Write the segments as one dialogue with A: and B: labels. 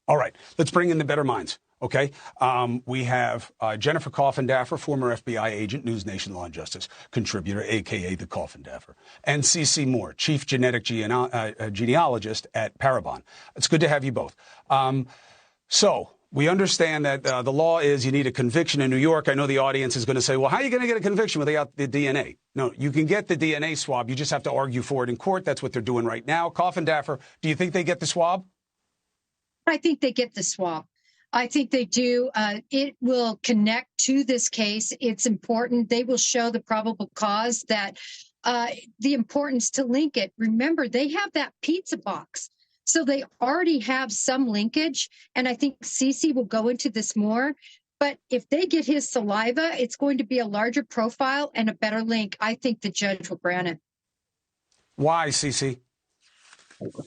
A: All right, let's bring in the better minds. Okay, we have Jennifer Coffindaffer, former FBI agent, NewsNation Law and Justice contributor, a.k.a. the Coffindaffer, and CeCe Moore, chief genetic genealogist at Parabon. It's good to have you both. So we understand that the law is you need a conviction in New York. I know the audience is going to say, well, how are you going to get a conviction without the DNA? No, you can get the DNA swab. You just have to argue for it in court. That's what they're doing right now. Coffindaffer, do you think they get the swab?
B: I think they get the swab. I think they do. It will connect to this case. It's important. They will show the probable cause, that the importance to link it. Remember, they have that pizza box. So they already have some linkage. And I think CeCe will go into this more. But if they get his saliva, it's going to be a larger profile and a better link. I think the judge will grant it.
A: Why, CeCe?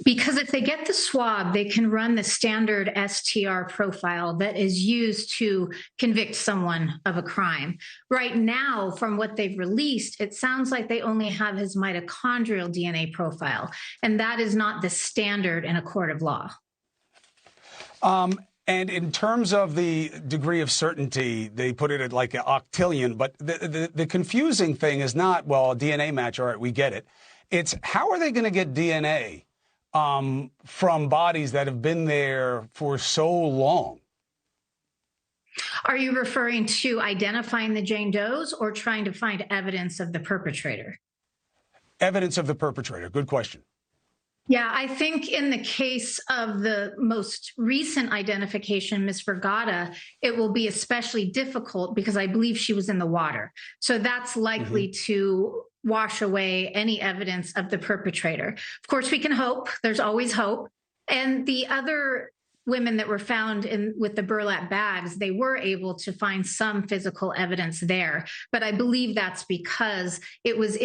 C: Because if they get the swab, they can run the standard STR profile that is used to convict someone of a crime. Right now, from what they've released, it sounds like they only have his mitochondrial DNA profile, and that is not the standard in a court of law.
A: And in terms of the degree of certainty, they put it at like an octillion, but the confusing thing is not, well, a DNA match, all right, we get it. It's how are they going to get DNA from bodies that have been there for so long?
C: Are you referring to identifying the Jane Does or trying to find evidence of the perpetrator?
A: Evidence of the perpetrator. Good question.
C: Yeah, I think in the case of the most recent identification, Ms. Vergata, it will be especially difficult because I believe she was in the water. So that's likely to wash away any evidence of the perpetrator. Of course, we can hope. There's always hope. And the other women that were found with the burlap bags, they were able to find some physical evidence there. But I believe that's because it was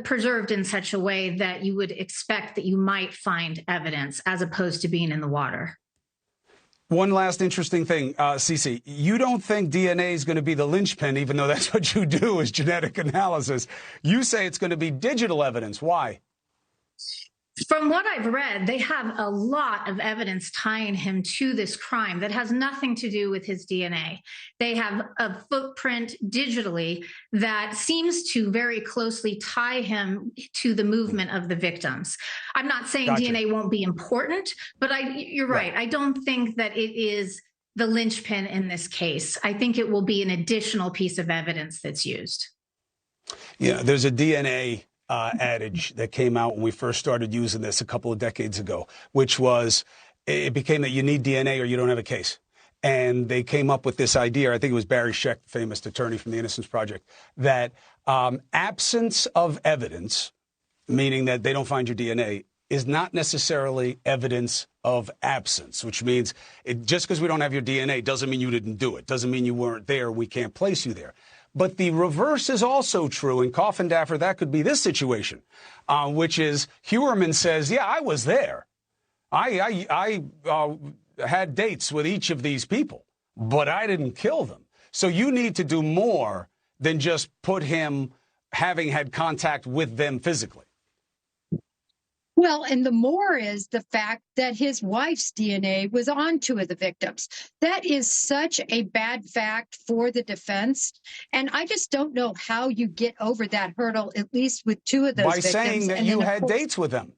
C: preserved in such a way that you would expect that you might find evidence as opposed to being in the water.
A: One last interesting thing, CeCe, you don't think DNA is going to be the linchpin, even though that's what you do is genetic analysis. You say it's going to be digital evidence. Why?
C: From what I've read, they have a lot of evidence tying him to this crime that has nothing to do with his DNA. They have a footprint digitally that seems to very closely tie him to the movement of the victims. I'm not saying DNA won't be important, but you're right. I don't think that it is the linchpin in this case. I think it will be an additional piece of evidence that's used.
A: Yeah, there's a DNA adage that came out when we first started using this a couple of decades ago, which was it became that you need DNA or you don't have a case. And they came up with this idea, I think it was Barry Scheck, famous attorney from the Innocence Project, that absence of evidence, meaning that they don't find your DNA, is not necessarily evidence of absence, which means just because we don't have your DNA doesn't mean you didn't do it, doesn't mean you weren't there, we can't place you there. But the reverse is also true. In Coffindaffer, that could be this situation, which is Heuermann says, yeah, I was there. I had dates with each of these people, but I didn't kill them. So you need to do more than just put him having had contact with them physically.
B: Well, and the more is the fact that his wife's DNA was on two of the victims. That is such a bad fact for the defense. And I just don't know how you get over that hurdle, at least with two of those victims.
A: By saying that you had dates with them.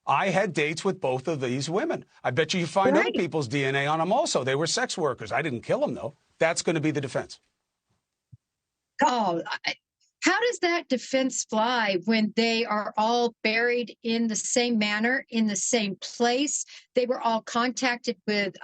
A: I had dates with both of these women. I bet you find other people's DNA on them also. They were sex workers. I didn't kill them, though. That's going to be the defense.
B: Oh, how does that defense fly when they are all buried in the same manner, in the same place? They were all contacted with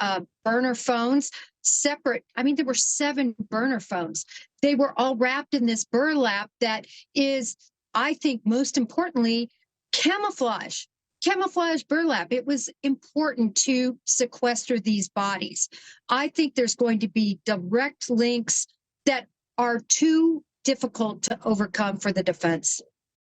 B: burner phones, separate. I mean, there were 7 burner phones. They were all wrapped in this burlap that is, I think, most importantly, camouflage. Camouflage burlap. It was important to sequester these bodies. I think there's going to be direct links that are too difficult to overcome for the defense.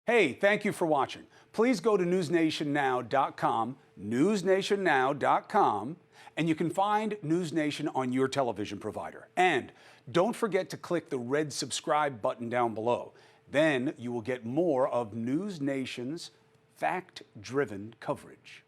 A: Hey, thank you for watching. Please go to newsnationnow.com, newsnationnow.com, and you can find NewsNation on your television provider. And don't forget to click the red subscribe button down below. Then you will get more of NewsNation's fact-driven coverage.